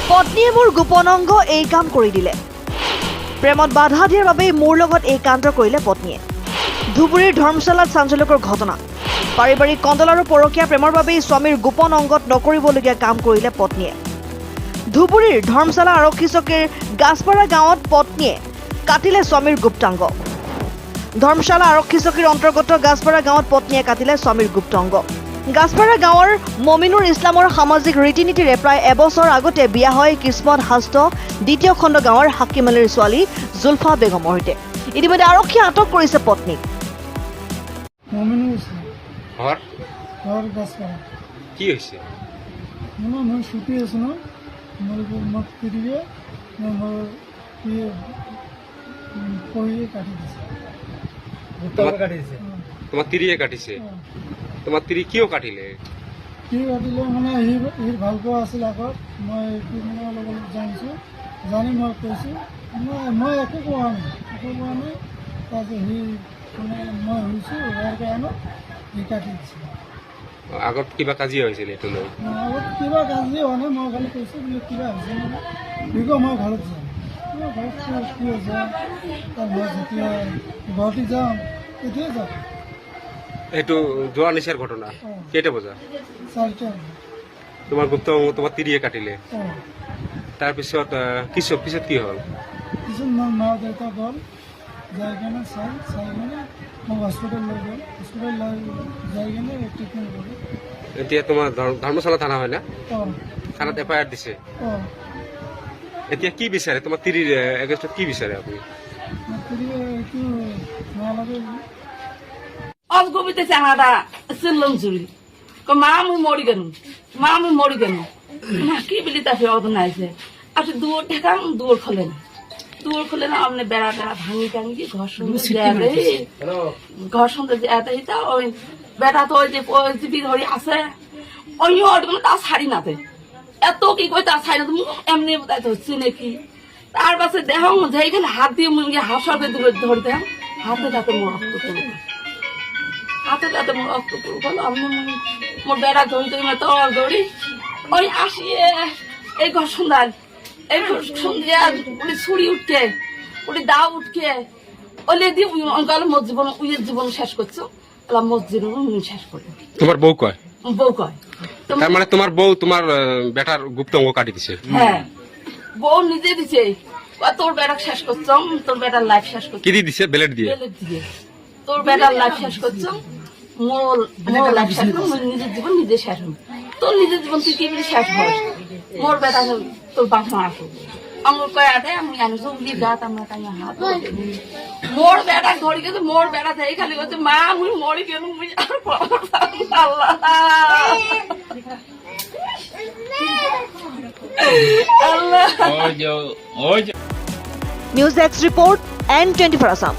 পত্নীয়ে মোৰ গোপন অংগ এই কাম কৰি দিলে। প্ৰেমত বাধা দিয়াৰ বাবে মোৰ লগত এই কাণ্ড কৰিলে পত্নীয়ে। ধুবুৰীৰ ধৰ্মশালাত চাঞ্চল্যকৰ ঘটনা। পাৰিবাৰিক কন্দল আৰু পৰকীয়া প্ৰেমৰ বাবেই স্বামীৰ গোপন অংগত নকৰিবলগীয়া কাম কৰিলে পত্নীয়ে। ধুবুৰীৰ ধৰ্মশালা আৰক্ষী চকীৰ গাছপাৰা গাঁৱত পত্নীয়ে কাটিলে স্বামীৰ গুপ্তাংগ। ধৰ্মশালা আৰক্ষী চকীৰ অন্তৰ্গত গাছপাৰা গাঁৱত পত্নীয়ে কাটিলে স্বামীৰ গুপ্তাংগ। গাছপাৰা গাঁৱৰ মমিনুৰ ইছলামৰ সামাজিক ৰীতি নীতিৰে প্ৰায় এবছৰ আগতে বিয়া হয় কিসমত হাস্ত দ্বিতীয় খণ্ড গাঁৱৰ হাকিম আলীৰ ছোৱালী জুলফা বেগমৰ সৈতে। ইতিমধ্যে আৰক্ষীয়ে আটক কৰিছে পত্নীক। কি হৈছে? মই ছুটি আছো ন, মোক পিটিকে মোৰ তোমার তিরিয়ে কাটিছে। তোমার তিরি কিয় কাটিলে? কি কাটিলে মানে সি ভাল পোৱা আছিল আগত। মই মানে অলপ অলপ জানিছোঁ, জানি মই কৈছোঁ মই একো কোৱা নাই তাৰপিছত সি মানে মই হৈছোঁ হোৱাৰ কাৰণে সি কাটি দিছে। আগত কিবা কাজিয়া হৈছিল এইটো লৈ? আগত কিবা কাজিয়া হোৱা নাই, মই খালি কৈছোঁ বোলে কিবা হৈছে মানে ঠিক মই ঘৰত যাম। ঘৰত কি হৈছে তাৰ মই যেতিয়া ঘৰতে যাম তেতিয়াই যাম। এইটো যোৱা নিশাৰ ঘটনা। কেইটা বজা? 4টা। তোমাৰ গুপ্ত তোমাৰ তিৰিয়ে কাটিলে। তাৰপিছত পিছত কি হ'ল? পিছত মোৰ মা দেউতা গ'ল, যাই কেনে চাই কেনে মোক হস্পিটেল লৈ গ'ল। হস্পিটেল যাই কেনে ট্ৰিটমেণ্ট কৰিলে। এতিয়া তোমাৰ ধৰ্মশালা থানা হয় না? থানাত FIR দিছে। এতিয়া কি বিচাৰে তোমাৰ তিৰিৰ এগেইনষ্টত? কি বিচাৰে আপুনি? অগবিতে চাঙাটা চিল্লং চুরি মা আমি মরি কেন কি বলি তা ফের অত নাইছে আসলে দুয়ার ঠেকাম দুয়ার খোলে না আমনে বেড়া ভাঙি টাঙি ঘর সন্ধ্যে তা ওই বেড়া তো ওই যে বিধরি আছে ওই তা ছাড়ি নাতে এত কি কই তা ছাড়ি না এমনি হচ্ছে নাকি। তার পাশে দেহ যেখানে হাত দিয়ে হাসতে ধরতে হাতে তাতে মোর রক্ত করে হাতে মোর রক্ত করে মোর বেড়া ধরি দৌড়ি ওই আসিয়ে এই ঘর সন্ধ্যায় উনি ছুরি উঠকে উনি দাও উঠকে ওলে দিয়ে মোর জীবন শেষ করছো মোর জীবন শেষ করলো। তোমার বউ কয়? বউ কয় তার মানে তোমার বউ তোমার বেটার গুপ্ত অঙ্গ কাটি দিছে? হ্যাঁ, বউ নিজে দিছে। তোর বেটা শেষ করছ, তোর বেটার লাইফ শেষ করছ। কি দিছে? বেলেট দিয়ে? তোর বেটার লাইফ শেষ করছ, মোর লাইফ শেষ করছ, নিজের জীবন নিজে শেষ হল। তোর নিজের জীবন তুই কি শেষ হস? মোর বেটা তোর বাসা আসো আমার কয়াতে আমি আনি চুগলি গাত আমার কাছে হাত মোর বেটা ধরি গেছে। মোর বেটা থেকে খালি বলছে মা মুই মরি গেল মুই আর আল্লাহ News X report N24 Assam.